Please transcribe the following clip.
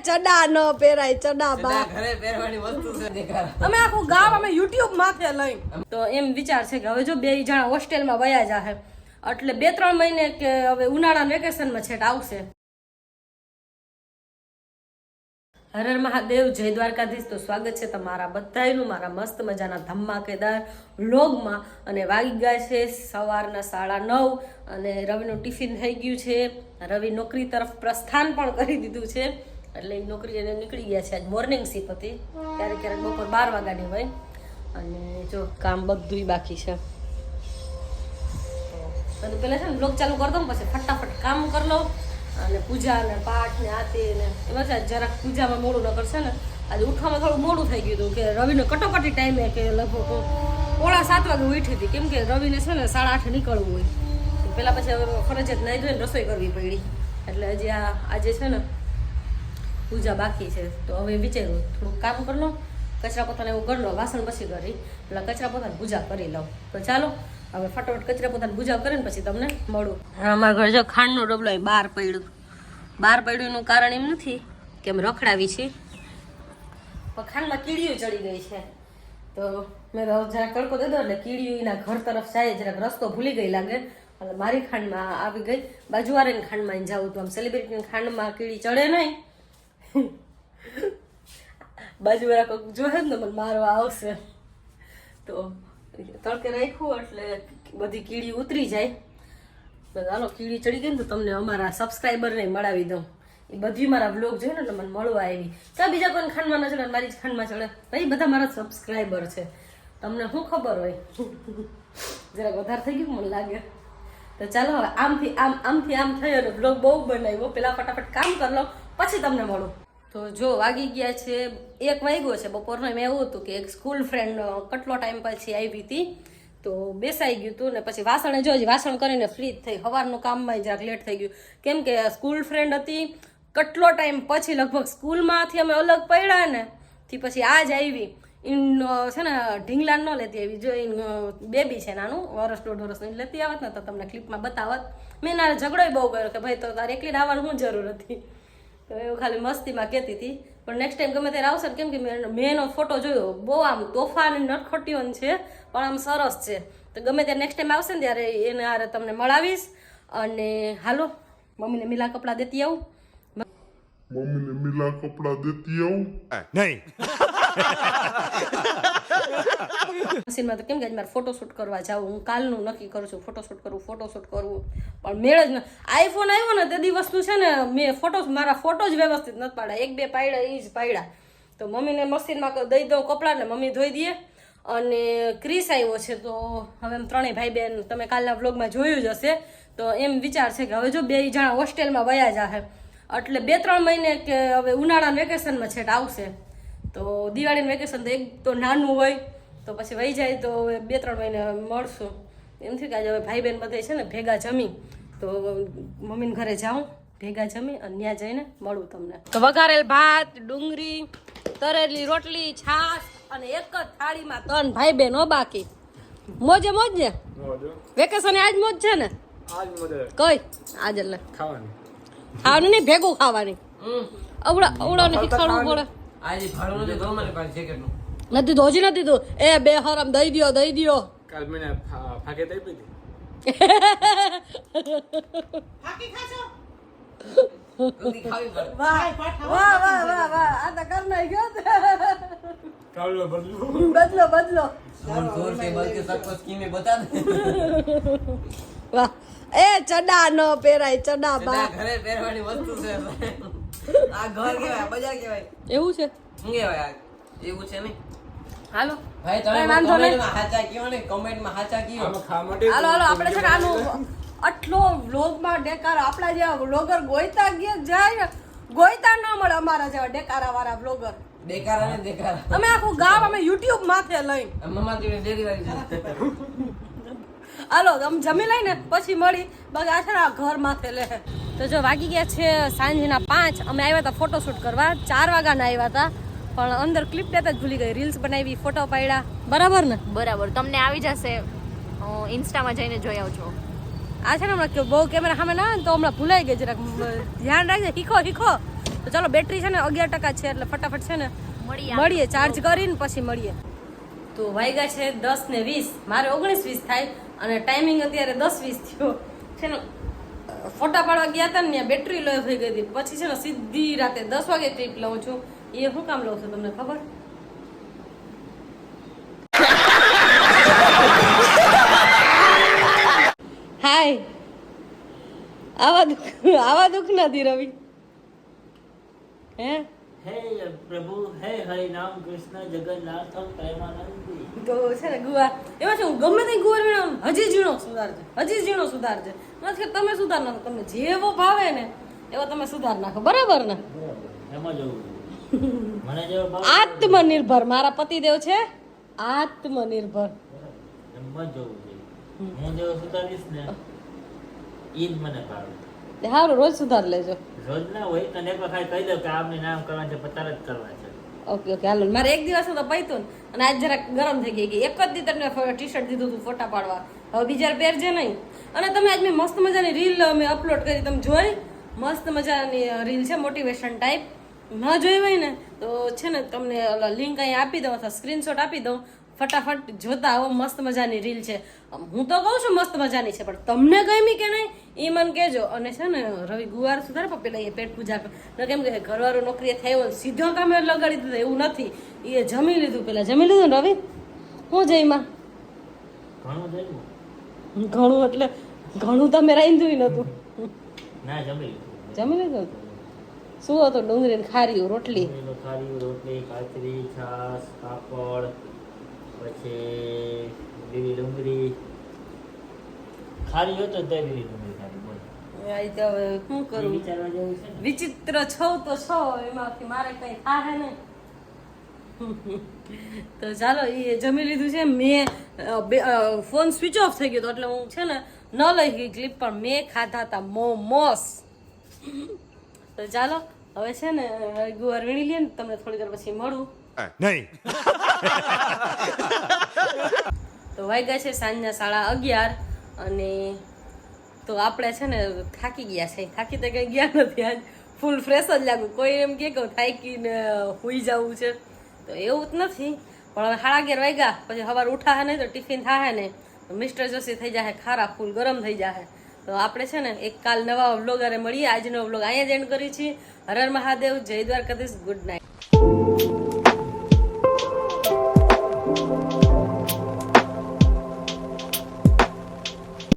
ચડા ન પહેરાય ચડા બા ઘરે પહેરવાની વસ્તુ છે દેખાર અમે આખું ગામ અમે YouTube માથે લઈ તો એમ વિચાર છે કે હવે જો બે જણા હોસ્ટેલમાં વયા જાહે એટલે 2-3 મહિને કે હવે ઉનાળાના વેકેશનમાં છેટ આવશે. હર હર મહાદેવ, જય દ્વારકાધીશ. તો સ્વાગત છે તમારા બધાયનું મારા મસ્ત મજાના ધમાકેદાર વ્લોગમાં. અને વાગી ગયા છે સવારના 9:30 અને રવિનું ટિફિન થઈ ગયું છે. રવિ નોકરી તરફ પ્રસ્થાન પણ કરી દીધું છે એટલે એ નોકરી એને નીકળી ગયા છે. આજ મોર્નિંગ શિફ્ટ હતી, ક્યારેક ક્યારેક બપોર 12 વાગ્યાની હોય. અને જો કામ બધુંય બાકી છે. તો પહેલાં છે ને બ્લોગ ચાલુ કરી દઉં, પછી ફટાફટ કામ કરી લઉં. અને પૂજા ને પાઠ ને આતે ને એમાં છે જરાક પૂજામાં મોડું ન કરશે ને. આજે ઉઠવામાં થોડું મોડું થઈ ગયું હતું કે રવિને કટોકટી ટાઈમે કે લગભગ 6:45 વાગે ઉઠી હતી, કેમ કે રવિને છે ને 8:30 નીકળવું હોય. પહેલાં પછી હવે ફરજિયાત નાહી ધોઈને રસોઈ કરવી પડી એટલે હજી આજે છે ને પૂજા બાકી છે. તો હવે વિચાર્યું થોડુંક કામ કરી લઉં, કચરા પોતાને એવું કરી લઉં, વાસણ પછી કરી એટલે કચરા પોતાને પૂજા કરી લઉં. તો ચાલો હવે ફટાફટ કચરા પોતાની પૂજા કરીને પછી તમને મળું. અમારા ઘર જો ખાંડનો ડબલો બહાર પડ્યું એનું કારણ એમ નથી કે અમે રખડાવી છીએ, પણ ખાંડમાં કીડીઓ ચડી ગઈ છે. તો મેં જરાક તડકો દે દો એટલે કીડીઓ એના ઘર તરફ જાય, જરાક રસ્તો ભૂલી ગઈ લાગે એટલે મારી ખાંડમાં આવી ગઈ. બાજુવાળાની ખાંડમાં જાઉં તો આમ સેલિબ્રિટીની ખાંડમાં કીડી ચડે નહીં. બાજુવાળા કોઈક જોહે ને મને મારવા આવશે. તો તડકે રાખ્યું એટલે બધી કીડી ઉતરી જાય. હાલો કીડી ચડી ગઈ ને તો તમને અમારા સબસ્ક્રાઈબરને મળાવી દઉં. એ બધી મારા બ્લોગ જોઈને એટલે મને મળવા આવી. ત્યાં બીજા કોઈ ખાંડમાં ન ચડે, મારી જ ખાંડમાં ચડે. ભાઈ બધા મારા સબસ્ક્રાઈબર છે, તમને શું ખબર હોય. જરાક વધારે થઈ ગયું મને લાગે. તો ચાલો હવે આમથી આમ થયો ને બ્લોગ બહુ બનાવ્યો. પેલા ફટાફટ કામ કરી લો પછી તમને મળું. તો જો વાગી ગયા છે 1 વાગ્યો છે બપોરનો. એમ એવું હતું કે એક સ્કૂલ ફ્રેન્ડ કેટલો ટાઈમ પછી આવી હતી તો બેસાઈ ગયું હતું ને પછી વાસણ કરીને ફ્રી થઈ. સવારનું કામમાં જરાક લેટ થઈ ગયું કેમ કે સ્કૂલ ફ્રેન્ડ હતી કેટલો ટાઈમ પછી, લગભગ સ્કૂલમાંથી અમે અલગ પડ્યા ને થી પછી આજ આવી. છે ને ઢીંગલા ન લેતી આવી, જો બેબી છે નાનું 1-1.5 વર્ષનું લેતી આવત ને તો તમને ક્લિપમાં બતાવત. મેં ના ઝઘડો બહુ કર્યો કે ભાઈ તો તારે એકલી આવવાનું શું જરૂર હતી. તો એવું ખાલી મસ્તીમાં કહેતી હતી. પણ નેક્સ્ટ ટાઈમ ગમે ત્યારે આવશે ને, કેમ કે મેં એનો ફોટો જોયો બહુ આમ તોફાન નટખટીઓ છે પણ આમ સરસ છે. તો ગમે ત્યારે નેક્સ્ટ ટાઈમ આવશે ને ત્યારે એને આરે તમને મળાવીશ. અને હાલો મમ્મીને મિલા કપડાં દેતી આવું. નહીં મશીનમાં તો કેમ કે મારે ફોટોશૂટ કરવા જાઉં, હું કાલનું નક્કી કરું છું ફોટોશૂટ કરવું પણ મેળ જ ન. આઈફોન આવ્યો ને તે દિવસનું છે ને મેં મારા ફોટો જ વ્યવસ્થિત નથી પાડ્યા. 1-2 પાડ્યા એ જ પાડ્યા. તો મમ્મીને મશીનમાં દઈ દઉં કપડાં ને મમ્મી ધોઈ દે. અને ક્રિસ આવ્યો છે તો હવે એમ 3 ભાઈ બહેન તમે કાલના વ્લોગમાં જોયું જ હશે. તો એમ વિચાર છે કે હવે જો 2 જણા હોસ્ટેલમાં વયા જાહે એટલે 2-3 મહિને કે હવે ઉનાળાના વેકેશનમાં છેટ આવશે. તો દિવાળીનું વેકેશન તો એક તો નાનું હોય તો પછી વહી જાય તો 2-3 મહિને મળશું. એમ થયું કે આજે હવે ભાઈ બહેન બધે છે ને ભેગા જમી તો મમ્મીને ઘરે જાઉં, ભેગા જમી અને ત્યાં જઈને મળું તમને. તો વઘારેલ ભાત, ડુંગળી, તરેલી રોટલી, છાશ અને એક જ થાળીમાં 3 ભાઈ બહેન હો બાકી. મોજે મોજ ને વેકેશન આજ મોજ છે ને. કઈ આજ એટલે ખાવાનું નહીં ભેગું ખાવાની. અવડાને શીખવાડવું પડે. આજે ભાડું નથી દો મને પાછી જેકેટનું નથી તો હજી નથી તો એ બે હરામ દઈ દ્યો. કાલ મને ફાકે દઈ પીધી ફાકી ખાશો જલ્દી ખાવી પડે. વાહ આ તો કર નાઈ ગયો. કાલો બદલો બદલો જોર से बोल के सब कुछ स्कीमें बता दे. વાહ એ ચડા ન પહેરાય ચડા બા ઘરે પહેરવાની વસ્તુ છે. આ ઘર કેવાય બજાર કેવાય એવું છે. શું કહેવાય આ? એવું છે નહીં. હાલો ભાઈ તમે વાંધો નહીં. કમેન્ટમાં હાચા કયો ને કમેન્ટમાં હાચા કયો. આમાં ખાવા માટે હાલો આપણે છે ને આનું આટલો વ્લોગમાં ડેકાર આપણા જેવા વ્લોગર ગોઈતા જાય ને ગોઈતા ન મળે. અમારા જેવા ડેકારા વાળા વ્લોગર દેખારા ને દેખારા અમે આખું ગામ અમે YouTube માથે લઈ. મમ્મા જોડે ડેરી વાળી છે. હાલો આમ જમી લઈને પછી મળી બાકી આ છે ને આ ઘર માથે લે. તો જો વાગી ગયા છે સાંજના 5. અમે આવ્યા હતા ફોટોશૂટ કરવા 4 વાગ્યાના આવ્યા હતા પણ અંદર ક્લિપ લેતા જ ભૂલી ગઈ. રીલ્સ બનાવી, ફોટો પાડ્યા. બરાબર ને? બરાબર. તમને આવી જશે ઇન્સ્ટામાં જઈને જોઈ આવજો. આ છે ને હમણાં બહુ કેમેરા સામે ના આવે ને તો હમણાં ભૂલાઈ ગઈ. જરાક ધ્યાન રાખજે. શીખો તો ચાલો બેટરી છે ને 11% છે એટલે ફટાફટ છે ને મળીએ. મળીએ ચાર્જ કરીને પછી મળીએ. તો વાગ્યા છે 10:20, મારે 19:20 થાય અને ટાઈમિંગ અત્યારે 10:20 થયો છે ને. ફોટા પાડવા ગયા હતા ને ત્યાં બેટરી લો થઈ ગઈ હતી. પછી છે ને સીધી રાતે 10 વાગે ટ્રીપ લઉં છું. એ શું કામ લઉં છું તમને ખબર? હાય, આવા દુઃખ નથી રવિ. હે હે પ્રભુ હે હરિ નામ કૃષ્ણ જગન્નાથ પ્રેમાનંદી. તો છે ને ગુવાર એમાં છે, હું ગમે તે ગુવાર વીણો હજી ઝીણો સુધારજે. નથી કે તમે સુધાર નાખો, તમને જેવો ભાવે ને એવો તમે સુધાર નાખો, બરાબર ને? એમાં જવું મને જેવો ભાવ આત્મનિર્ભર મારા પતિદેવ છે, આત્મનિર્ભર. એમાં જવું છે. હું જેવો સુધારીશ ને ઈ જ મને ભાવે. સારું, રોજ સુધાર લેજો. રોજ ના હોય તને એક વખત કહી દઉં કે આમને નામ કરવા છે પતાર જ કરવા છે. ઓકે ઓકે હાલો. મારે એક દિવસ તો પૈતું ને અને આજ જરાક ગરમ થઈ ગઈ. એક જ દી તમને ટી શર્ટ દીધું હતું ફોટા પાડવા, હવે બીજા પહેરજે નહીં. અને તમે આજ મેં મસ્ત મજાની રીલ મેં અપલોડ કરી, તમે જોઈ? મસ્ત મજાની રીલ છે, મોટિવેશન ટાઈપ. ન જોઈ હોય ને તો છે ને તમને લિંક અહીં આપી દઉં અથવા સ્ક્રીનશોટ આપી દઉં, ફટાફટ જોતા આવો. મસ્ત મજાની રીલ છે. હું તો કહું છું મસ્ત મજાની છે, પણ તમને ગમી કે નહીં એ મને કહેજો. અને છે ને રવિ ગુવાર સુધારે પેલા એ પેટ પૂજા કેમ કે ઘરવાળો નોકરીએ થયો સીધો કામે લગાડી દીધું એવું નથી. એ જમી લીધું, પેલા જમી લીધું ને રવિ? હું જઈમાં ઘણું થયું ઘણું એટલે ઘણું તમે રાંધ્યું નતું. ના જમી જમી લીધું. શું હતું? ડુંગળી ને ખારીયું રોટલી. ખારી રોટલી કાચરી છાશ પાપડ પછી લીલી ડુંગળી ખારી હતો તો લીલી ડુંગળી ખારી બોલ આ તો હવે શું કરું? વિચારવા જેવું છે ને. વિચિત્ર છો તો છો, એમાંથી મારે કઈ થાય નહીં. તો ચાલો, એ જમી લીધું છે. મેં ફોન સ્વિચ ઓફ થઈ ગયો હતો એટલે હું છે ને ન લઈ ગઈ ક્લિપ, પણ મેં ખાધા હતા મોમોસ. તો ચાલો હવે છે ને ગુવાર વીણી લઈએ ને, તમને થોડી વાર પછી મળું. નહીં. તો વાગ્યા છે સાંજના 11:30 અને તો આપણે છે ને થાકી ગયા છે. થાકી તો કંઈ ગયા નથી, આજ ફૂલ ફ્રેશ જ લાગુ. કોઈ એમ કે થાકીને સૂઈ જવું છે તો એવું જ નથી. પણ હવે 11:30 વાગ્યા પછી સવારે ઉઠાશે નહીં તો ટિફિન થાય ને મિસ્ટર જોશી થઈ જાય ખારા, ફૂલ ગરમ થઈ જાય. તો આપણે છે ને એક કાલ નવા વ્લોગ મળીએ. આજનો વ્લોગ અહીંયા જ એન્ડ કરી છીએ. હર હર મહાદેવ, જય દ્વારકાધીશ, ગુડ નાઇટ.